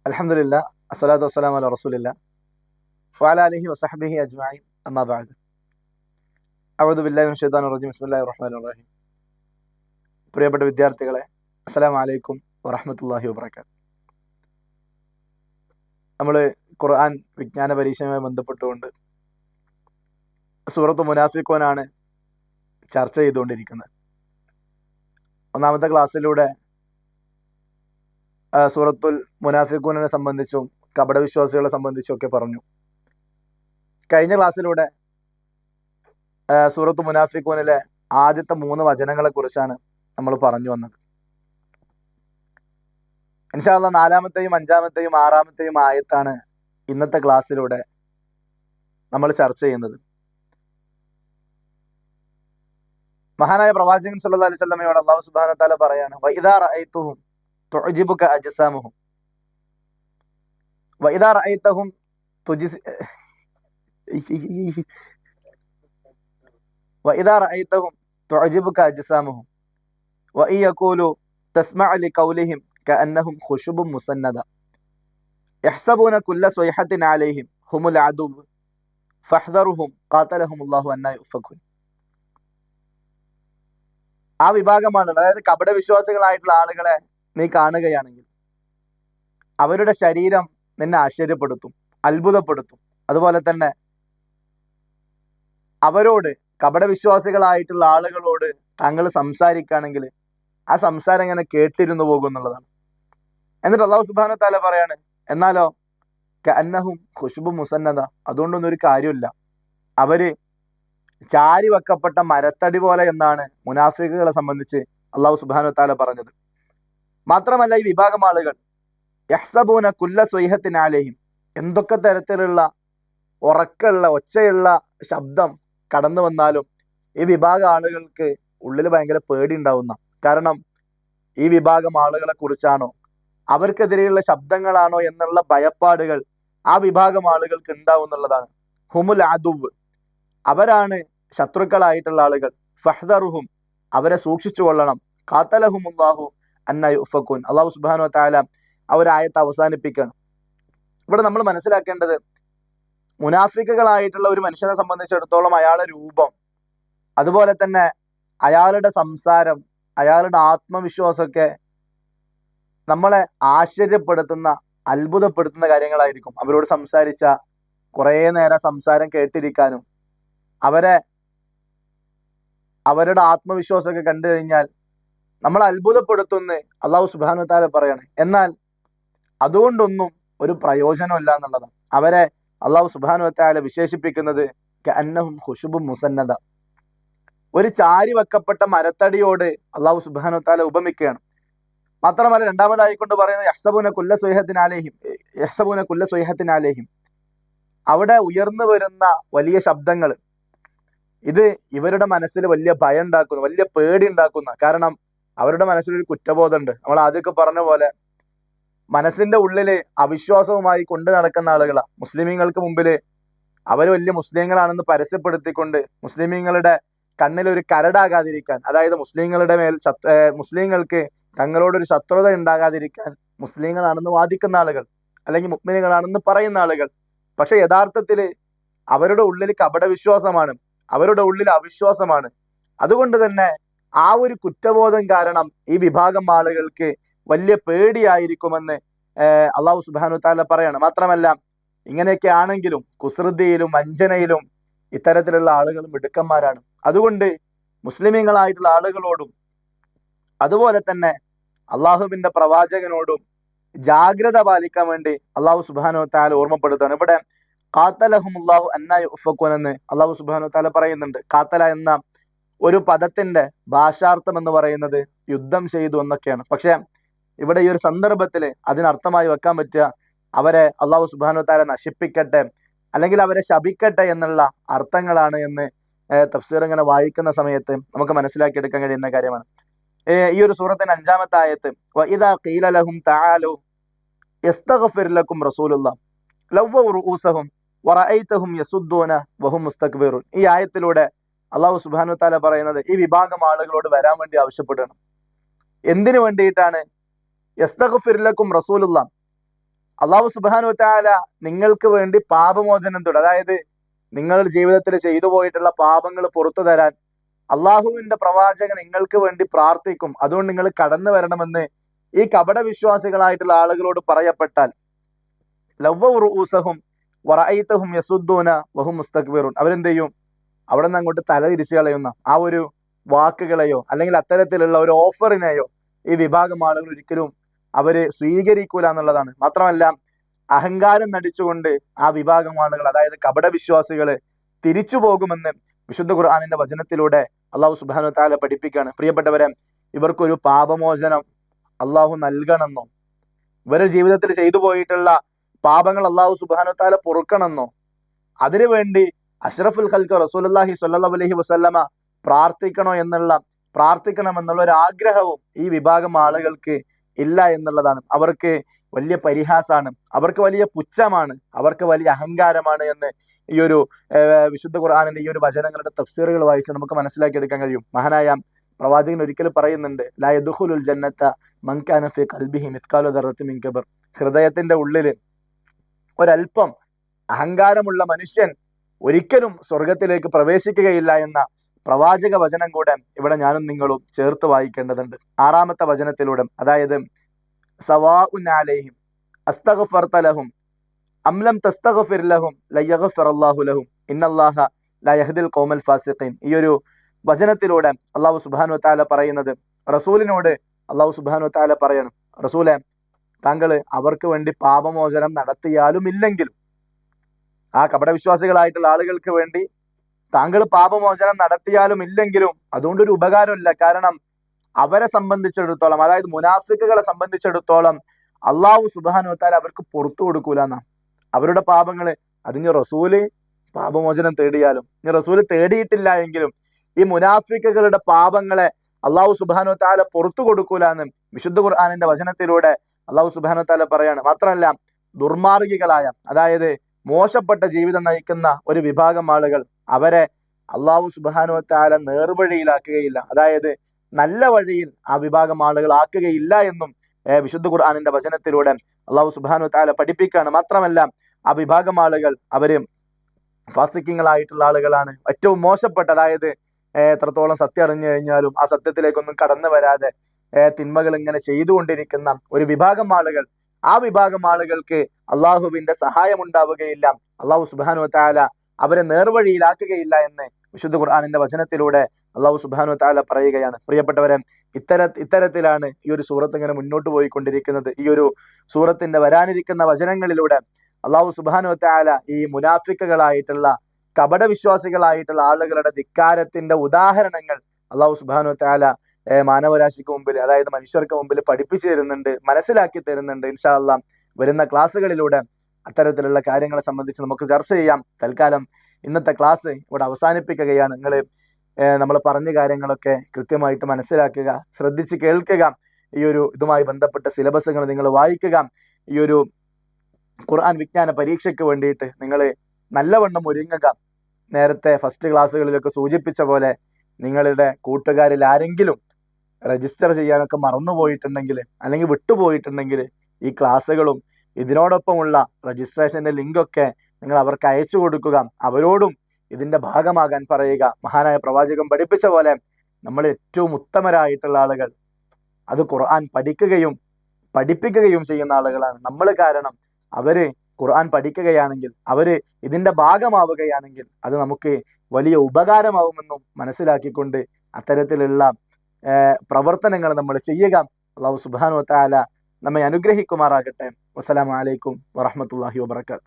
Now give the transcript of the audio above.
അൽഹംദുലില്ലാ അസ്സലാത്തു വസ്സലാമു അലാ റസൂലില്ലാ വഅലാ ആലിഹി വസഹ്ബിഹി അജ്മഈൻ അമ്മാ ബഅദ്. അഊദു ബില്ലാഹി മിനശ് ശൈത്വാനിർ റജീം. ബിസ്മില്ലാഹിർ റഹ്മാനിർ റഹീം. പ്രിയപ്പെട്ട വിദ്യാർത്ഥികളെ, അസ്സലാമു അലൈക്കും വറഹ്മത്തുള്ളാഹി വബറകാതുഹു. നമ്മൾ ഖുർആൻ വിജ്ഞാന പരീക്ഷയുമായി ബന്ധപ്പെട്ടുകൊണ്ട് സൂറത്ത് മുനാഫിഖൂനാണ് ചർച്ച ചെയ്തുകൊണ്ടിരിക്കുന്നത്. ഒന്നാമത്തെ ക്ലാസ്സിലൂടെ സൂറത്തുൽ മുനാഫിഖൂനെ സംബന്ധിച്ചും കപടവിശ്വാസികളെ സംബന്ധിച്ചും ഒക്കെ പറഞ്ഞു. കഴിഞ്ഞ ക്ലാസ്സിലൂടെ സൂറത്ത് മുനാഫിഖൂനിലെ ആദ്യത്തെ 3 വചനങ്ങളെ കുറിച്ചാണ് നമ്മൾ പറഞ്ഞു വന്നത്. ഇൻഷാ അല്ലാഹ് 4-ാമത്തെയും 5-ാമത്തെയും 6-ാമത്തെയും ആയത്താണ് ഇന്നത്തെ ക്ലാസ്സിലൂടെ നമ്മൾ ചർച്ച ചെയ്യുന്നത്. മഹാനായ പ്രവാചകൻ സല്ലല്ലാഹു അലൈഹി വസല്ലമയോട് അല്ലാഹു സുബ്ഹാനഹു വ തആല പറയാണ്, വഇദാ റഅയ്തുഹും തുഅജിബുക അജ്സാമുഹും വഇദാ റഅയ്തഹും വഇദാ റഅയ്തഹും തുഅജിബുക അജ്സാമുഹും വഇൻ യഖൂലു തസ്മഅ ലിഖൗലിഹിം കഅന്നഹും ഖുശുബും മുസന്നദ യഹ്സബൂന കുല്ല സ്വൈഹത്തിൻ അലൈഹിം ഹുമുൽ അദുവ്വ് ഫഹ്ദറുഹും ഖാതലഹുമുല്ലാഹു അന്നാ യുഫകൂൻ. ആ വിഭാഗമാണ്, അതായത് കപടവിശ്വാസികളായിട്ടുള്ള ആളുകളെ നീ കാണുകയാണെങ്കിൽ അവരുടെ ശരീരം നിന്നെ ആശ്ചര്യപ്പെടുത്തും, അത്ഭുതപ്പെടുത്തും. അതുപോലെ തന്നെ അവരോട്, കപടവിശ്വാസികളായിട്ടുള്ള ആളുകളോട് താങ്കൾ സംസാരിക്കുകയാണെങ്കിൽ ആ സംസാരം ഇങ്ങനെ കേട്ടിരുന്നു പോകും എന്നുള്ളതാണ്. എന്നിട്ട് അല്ലാഹു സുബ്ഹാനഹു വ തആല പറയാണ്, എന്നാലോ കഅന്നഹും ഖുശുബു മുസന്നദ, അതുകൊണ്ടൊന്നും ഒരു കാര്യമില്ല, അവര് ചാരി വെക്കപ്പെട്ട മരത്തടി പോലെ എന്നാണ് മുനാഫിക്കുകളെ സംബന്ധിച്ച് അല്ലാഹു സുബ്ഹാനഹു വ തആല പറഞ്ഞത്. മാത്രമല്ല, ഈ വിഭാഗം ആളുകൾ യഹ്സബൂന കുല്ല സ്വൈഹത്തിൻ അലൈഹിം, എന്തൊക്കെ തരത്തിലുള്ള ഉറക്കമുള്ള ഒച്ചയുള്ള ശബ്ദം കടന്നു വന്നാലും ഈ വിഭാഗം ആളുകൾക്ക് ഉള്ളിൽ ഭയങ്കര പേടി ഉണ്ടാവുന്ന. കാരണം ഈ വിഭാഗം ആളുകളെ കുറിച്ചാണോ, അവർക്കെതിരെയുള്ള ശബ്ദങ്ങളാണോ എന്നുള്ള ഭയപ്പാടുകൾ ആ വിഭാഗം ആളുകൾക്ക് ഉണ്ടാവും എന്നുള്ളതാണ്. ഹുമുൽ അദുവ്, അവരാണ് ശത്രുക്കളായിട്ടുള്ള ആളുകൾ. ഫഹ്ദറുഹും, അവരെ സൂക്ഷിച്ചു കൊള്ളണം. ഖാതലഹുമുല്ലാഹു അന്നാ യുഫകൂൻ. അല്ലാഹു സുബ്ഹാനഹു വ തആല ആ ഒരു ആയത്ത് അവസാനിപ്പിക്കണം. ഇവിടെ നമ്മൾ മനസ്സിലാക്കേണ്ടത്, മുനാഫിക്കുകളായിട്ടുള്ള ഒരു മനുഷ്യനെ സംബന്ധിച്ചിടത്തോളം അയാളുടെ രൂപം, അതുപോലെ തന്നെ അയാളുടെ സംസാരം, അയാളുടെ ആത്മവിശ്വാസമൊക്കെ നമ്മളെ ആശ്ചര്യപ്പെടുത്തുന്ന, അത്ഭുതപ്പെടുത്തുന്ന കാര്യങ്ങളായിരിക്കും. അവരോട് സംസാരിച്ച കുറേ നേരം സംസാരം കേട്ടിരിക്കാനും അവരുടെ ആത്മവിശ്വാസമൊക്കെ കണ്ടു കഴിഞ്ഞാൽ നമ്മളെ അത്ഭുതപ്പെടുത്തുന്ന അല്ലാഹു സുബ്ഹാനഹു വ തആല പറയാണ്. എന്നാൽ അതുകൊണ്ടൊന്നും ഒരു പ്രയോജനമില്ല എന്നുള്ളതാണ്. അവരെ അല്ലാഹു സുബ്ഹാനഹു വ തആല വിശേഷിപ്പിക്കുന്നത് കഅന്നഹും ഖുശുബും മുസന്നദ, ഒരു ചാരി വെക്കപ്പെട്ട മരത്തടിയോട് അല്ലാഹു സുബ്ഹാനഹു വ തആല ഉപമിക്കുകയാണ്. മാത്രമല്ല, രണ്ടാമതായിക്കൊണ്ട് പറയുന്നത് യഹ്സബൂന കുല്ല സ്വൈഹത്തിൻ അലൈഹിം, അവിടെ ഉയർന്നു വരുന്ന വലിയ ശബ്ദങ്ങൾ, ഇത് ഇവരുടെ മനസ്സിൽ വലിയ ഭയം ഉണ്ടാക്കുന്ന, വലിയ പേടി ഉണ്ടാക്കുന്ന. കാരണം അവരുടെ മനസ്സിലൊരു കുറ്റബോധമുണ്ട്. നമ്മൾ ആദ്യമൊക്കെ പറഞ്ഞ പോലെ മനസ്സിന്റെ ഉള്ളില് അവിശ്വാസവുമായി കൊണ്ടു നടക്കുന്ന ആളുകളാണ്. മുസ്ലിമീങ്ങൾക്ക് മുമ്പില് അവർ വലിയ മുസ്ലിങ്ങളാണെന്ന് പരസ്യപ്പെടുത്തിക്കൊണ്ട് മുസ്ലിമീങ്ങളുടെ കണ്ണിലൊരു കരടാകാതിരിക്കാൻ, അതായത് മുസ്ലിങ്ങളുടെ മേൽ മുസ്ലിങ്ങൾക്ക് തങ്ങളോടൊരു ശത്രുത ഉണ്ടാകാതിരിക്കാൻ മുസ്ലിങ്ങളാണെന്ന് വാദിക്കുന്ന ആളുകൾ, അല്ലെങ്കിൽ മുഅ്മിനുകളാണെന്ന് പറയുന്ന ആളുകൾ. പക്ഷെ യഥാർത്ഥത്തിൽ അവരുടെ ഉള്ളിൽ കപടവിശ്വാസമാണ്, അവരുടെ ഉള്ളിൽ അവിശ്വാസമാണ്. അതുകൊണ്ട് തന്നെ ആ ഒരു കുറ്റബോധം കാരണം ഈ വിഭാഗം ആളുകൾക്ക് വലിയ പേടിയായിരിക്കുമെന്ന് അല്ലാഹു സുബ്ഹാനഹു വ തആല പറയാണ്. മാത്രമല്ല, ഇങ്ങനെയൊക്കെ ആണെങ്കിലും കുസൃതിയിലും വഞ്ചനയിലും ഇത്തരത്തിലുള്ള ആളുകൾ മിടുക്കന്മാരാണ്. അതുകൊണ്ട് മുസ്ലിമീങ്ങളായിട്ടുള്ള ആളുകളോടും അതുപോലെ തന്നെ അള്ളാഹുവിന്റെ പ്രവാചകനോടും ജാഗ്രത പാലിക്കാൻ വേണ്ടി അല്ലാഹു സുബ്ഹാനഹു വ തആല ഓർമ്മപ്പെടുത്തുകയാണ്. ഇവിടെ ഖാതലഹുമുല്ലാഹു അന്നാ യുഫകൂൻ എന്ന് അല്ലാഹു സുബ്ഹാനഹു വ തആല പറയുന്നുണ്ട്. ഖാതല എന്ന ഒരു പദത്തിന്റെ ഭാഷാർത്ഥം എന്ന് പറയുന്നത് യുദ്ധം ചെയ്തു എന്നൊക്കെയാണ്. പക്ഷെ ഇവിടെ ഈ ഒരു സന്ദർഭത്തിൽ അതിനർത്ഥമായി വെക്കാൻ പറ്റുക അവരെ അല്ലാഹു സുബ്ഹാനഹു വ തആല നശിപ്പിക്കട്ടെ, അല്ലെങ്കിൽ അവരെ ശപിക്കട്ടെ എന്നുള്ള അർത്ഥങ്ങളാണ് എന്ന് തഫ്സീർ ഇങ്ങനെ വായിക്കുന്ന സമയത്ത് നമുക്ക് മനസ്സിലാക്കിയെടുക്കാൻ കഴിയുന്ന കാര്യമാണ്. ഈ ഒരു സൂറത്തിന്റെ 5-ാമത്തെ ആയത്ത്, വഇദാ ഖീല ലഹും തആലു യസ്തഗ്ഫിർ ലക്കും റസൂലുള്ളാഹ് ലവ്വ റൂസഹും വറഅയ്തഹും യസുദ്ദൂന വഹും മുസ്തക്ബിറൂൻ. ഈ ആയത്തിലൂടെ അല്ലാഹു സുബ്ഹാനഹു വ തആല പറയുന്നത് ഈ വിഭാഗം ആളുകളോട് വരാൻ വേണ്ടി ആവശ്യപ്പെടുകയാണ്. എന്തിനു വേണ്ടിയിട്ടാണ്? യസ്തഗ്ഫിർ ലക്കും റസൂലുള്ളാഹ്, അള്ളാഹു സുബ്ഹാനഹു വ തആല നിങ്ങൾക്ക് വേണ്ടി പാപമോചനം തേടും. അതായത് നിങ്ങളുടെ ജീവിതത്തിൽ ചെയ്തു പോയിട്ടുള്ള പാപങ്ങൾ പുറത്തു തരാൻ അള്ളാഹുവിന്റെ പ്രവാചകൻ നിങ്ങൾക്ക് വേണ്ടി പ്രാർത്ഥിക്കും. അതുകൊണ്ട് നിങ്ങൾ കടന്നു വരണമെന്ന് ഈ കപട വിശ്വാസികളായിട്ടുള്ള ആളുകളോട് പറയപ്പെട്ടാൽ ലവ്വഉ റൂസഹും വറഅയ്തഹും യസുദ്ദൂന വഹും മുസ്തക്ബിറൂൻ, അവരെന്ത് ചെയ്യും? അവിടെ നിന്ന് അങ്ങോട്ട് തല തിരിച്ചു കളയുന്ന ആ ഒരു വാക്കുകളെയോ അല്ലെങ്കിൽ അത്തരത്തിലുള്ള ഒരു ഓഫറിനെയോ ഈ വിഭാഗം ആളുകൾ ഒരിക്കലും അവര് സ്വീകരിക്കൂല എന്നുള്ളതാണ്. മാത്രമല്ല, അഹങ്കാരം നടിച്ചുകൊണ്ട് ആ വിഭാഗം ആളുകൾ, അതായത് കപട വിശ്വാസികള് തിരിച്ചു പോകുമെന്ന് വിശുദ്ധ ഖുർആനിന്റെ വചനത്തിലൂടെ അള്ളാഹു സുബ്ഹാനഹു വ തആല പഠിപ്പിക്കുകയാണ്. പ്രിയപ്പെട്ടവരെ, ഇവർക്കൊരു പാപമോചനം അള്ളാഹു നൽകണമെന്നോ ഇവരുടെ ജീവിതത്തിൽ ചെയ്തു പോയിട്ടുള്ള പാപങ്ങൾ അള്ളാഹു സുബ്ഹാനഹു വ തആല പൊറുക്കണമെന്നോ അതിനുവേണ്ടി അഷ്റഫുൽ ഖൽഖ് റസൂലുള്ളാഹി സ്വല്ലല്ലാഹു അലൈഹി വസല്ലമ പ്രാർത്ഥിക്കണമെന്നുള്ള ഒരു ആഗ്രഹവും ഈ വിഭാഗം ആളുകൾക്ക് ഇല്ല എന്നുള്ളതാണ്. അവർക്ക് വലിയ പരിഹാസമാണ്, അവർക്ക് വലിയ പുച്ഛമാണ്, അവർക്ക് വലിയ അഹങ്കാരമാണ് എന്ന് ഈ ഒരു വിശുദ്ധ ഖുർആനിന്റെ ഈ ഒരു വചനങ്ങളുടെ തഫ്സീറുകൾ വായിച്ച് നമുക്ക് മനസ്സിലാക്കിയെടുക്കാൻ കഴിയും. മഹാനായ പ്രവാചകൻ ഒരിക്കലും പറയുന്നുണ്ട്, ലാ യദ്ഖുലുൽ ജന്നത മൻ കാന ഫീ ഖൽബിഹി മിസ്കാലു ദർറത്തിൻ മിൻ കിബർ. ഹൃദയത്തിന്റെ ഉള്ളിൽ ഒരല്പം അഹങ്കാരമുള്ള മനുഷ്യൻ ഒരിക്കലും സ്വർഗത്തിലേക്ക് പ്രവേശിക്കുകയില്ല എന്ന പ്രവാചക വചനം കൂടെ ഇവിടെ ഞാനും നിങ്ങളും ചേർത്ത് വായിക്കേണ്ടതുണ്ട്. 6-ാമത്തെ വചനത്തിലൂടെ, അതായത് സവാഉൻ അലൈഹിം അസ്തഗ്ഫർത ലഹും അം ലം തസ്തഗ്ഫിർ ലഹും ലയഗ്ഫിറല്ലാഹു ലഹും ഇന്നല്ലാഹ ലാ യഹ്ദിൽ ഖൗമൽ ഫാസിഖീൻ. ഈ ഒരു വചനത്തിലൂടെ അല്ലാഹു സുബ്ഹാനഹു വ തആല പറയുന്നത്, റസൂലിനോട് അല്ലാഹു സുബ്ഹാനഹു വ തആല പറയണം, റസൂലെ, താങ്കൾ അവർക്ക് വേണ്ടി പാപമോചനം നടത്തിയാലും ഇല്ലെങ്കിലും, ആ കപടവിശ്വാസികളായിട്ടുള്ള ആളുകൾക്ക് വേണ്ടി താങ്കൾ പാപമോചനം നടത്തിയാലും ഇല്ലെങ്കിലും അതുകൊണ്ടൊരു ഉപകാരമില്ല. കാരണം അവരെ സംബന്ധിച്ചിടത്തോളം, അതായത് മുനാഫിക്കുകളെ സംബന്ധിച്ചിടത്തോളം അള്ളാഹു സുബ്ഹാനഹു വ തആല അവർക്ക് പുറത്തു കൊടുക്കൂലെന്നാ. അവരുടെ പാപങ്ങള് അതിന് റസൂല് പാപമോചനം തേടിയാലും, ഇനി റസൂല് തേടിയിട്ടില്ല എങ്കിലും ഈ മുനാഫിക്കുകളുടെ പാപങ്ങളെ അള്ളാഹു സുബ്ഹാനഹു വ തആല പുറത്തു കൊടുക്കൂലെന്ന് വിശുദ്ധ ഖുർആനിന്റെ വചനത്തിലൂടെ അള്ളാഹു സുബ്ഹാനഹു വ തആല പറയാണ്. മാത്രമല്ല, ദുർമാർഗികളായ, അതായത് മോശപ്പെട്ട ജീവിതം നയിക്കുന്ന ഒരു വിഭാഗം ആളുകൾ, അവരെ അള്ളാഹു സുബ്ഹാനഹു വ തആല നേർവഴിയിലാക്കുകയില്ല, അതായത് നല്ല വഴിയിൽ ആ വിഭാഗം ആളുകൾ ആക്കുകയില്ല എന്നും വിശുദ്ധ ഖുർആനിന്റെ വചനത്തിലൂടെ അള്ളാഹു സുബ്ഹാനഹു വ തആല പഠിപ്പിക്കുകയാണ്. മാത്രമല്ല, ആ വിഭാഗം ആളുകൾ അവര് ഫാസിഖീങ്ങളായിട്ടുള്ള ആളുകളാണ്, ഏറ്റവും മോശപ്പെട്ട, അതായത് എത്രത്തോളം സത്യം അറിഞ്ഞു കഴിഞ്ഞാലും ആ സത്യത്തിലേക്കൊന്നും കടന്നു വരാതെ തിന്മകൾ ഇങ്ങനെ ചെയ്തുകൊണ്ടിരിക്കുന്ന ഒരു വിഭാഗം ആളുകൾ, ആ വിഭാഗം ആളുകൾക്ക് അള്ളാഹുവിന്റെ സഹായം ഉണ്ടാവുകയില്ല, അള്ളാഹു സുബ്ഹാനഹു വ തആല അവരെ നേർവഴിയിലാക്കുകയില്ല എന്ന് വിശുദ്ധ ഖുർആനിന്റെ വചനത്തിലൂടെ അള്ളാഹു സുബ്ഹാനഹു വ തആല പറയുകയാണ്. പ്രിയപ്പെട്ടവരെ, ഇത്തരത്തിലാണ് ഈ ഒരു സൂറത്ത് ഇങ്ങനെ മുന്നോട്ട് പോയിക്കൊണ്ടിരിക്കുന്നത്. ഈ ഒരു സൂറത്തിന്റെ വരാനിരിക്കുന്ന വചനങ്ങളിലൂടെ അള്ളാഹു സുബ്ഹാനഹു വ തആല ഈ മുനാഫിക്കുകളായിട്ടുള്ള കപടവിശ്വാസികളായിട്ടുള്ള ആളുകളുടെ ധിക്കാരത്തിന്റെ ഉദാഹരണങ്ങൾ അള്ളാഹു സുബ്ഹാനഹു വ തആല മാനവരാശിക്ക് മുമ്പിൽ, അതായത് മനുഷ്യർക്ക് മുമ്പിൽ പഠിപ്പിച്ചു തരുന്നുണ്ട്, മനസ്സിലാക്കി തരുന്നുണ്ട്. ഇൻഷാ അല്ലാഹ് വരുന്ന ക്ലാസ്സുകളിലൂടെ അത്തരത്തിലുള്ള കാര്യങ്ങളെ സംബന്ധിച്ച് നമുക്ക് ചർച്ച ചെയ്യാം. തൽക്കാലം ഇന്നത്തെ ക്ലാസ് ഇവിടെ അവസാനിപ്പിക്കുകയാണ്. നമ്മൾ പറഞ്ഞ കാര്യങ്ങളൊക്കെ കൃത്യമായിട്ട് മനസ്സിലാക്കുക, ശ്രദ്ധിച്ച് കേൾക്കുക, ഈ ഒരു ഇതുമായി ബന്ധപ്പെട്ട സിലബസുകൾ നിങ്ങൾ വായിക്കുക. ഈ ഒരു ഖുർആൻ വിജ്ഞാന പരീക്ഷയ്ക്ക് വേണ്ടിയിട്ട് നിങ്ങൾ നല്ലവണ്ണം ഒരുങ്ങുക. നേരത്തെ ഫസ്റ്റ് ക്ലാസ്സുകളിലൊക്കെ സൂചിപ്പിച്ച പോലെ നിങ്ങളുടെ കൂട്ടുകാരിൽ ആരെങ്കിലും രജിസ്റ്റർ ചെയ്യാനൊക്കെ മറന്നുപോയിട്ടുണ്ടെങ്കിൽ അല്ലെങ്കിൽ വിട്ടുപോയിട്ടുണ്ടെങ്കിൽ ഈ ക്ലാസ്സുകളും ഇതിനോടൊപ്പമുള്ള രജിസ്ട്രേഷന്റെ ലിങ്കൊക്കെ നിങ്ങൾ അവർക്ക് അയച്ചു കൊടുക്കുക. അവരോടും ഇതിന്റെ ഭാഗമാകാൻ പറയുക. മഹാനായ പ്രവാചകൻ പഠിപ്പിച്ച പോലെ നമ്മൾ ഏറ്റവും ഉത്തമരായിട്ടുള്ള ആളുകൾ അത് ഖുർആൻ പഠിക്കുകയും പഠിപ്പിക്കുകയും ചെയ്യുന്ന ആളുകളാണ് നമ്മൾ. കാരണം അവര് ഖുർആൻ പഠിക്കുകയാണെങ്കിൽ, അവര് ഇതിന്റെ ഭാഗമാവുകയാണെങ്കിൽ അത് നമുക്ക് വലിയ ഉപകാരമാവുമെന്നും മനസ്സിലാക്കിക്കൊണ്ട് അത്തരത്തിലുള്ള പ്രവർത്തനങ്ങൾ നമ്മൾ ചെയ്യുക. അല്ലാഹു സുബ്ഹാനഹു വ തആല നമ്മെ അനുഗ്രഹിക്കുമാറാകട്ടെ. വസ്സലാമു അലൈക്കും വറഹ്മത്തുള്ളാഹി വബറകാതുഹു.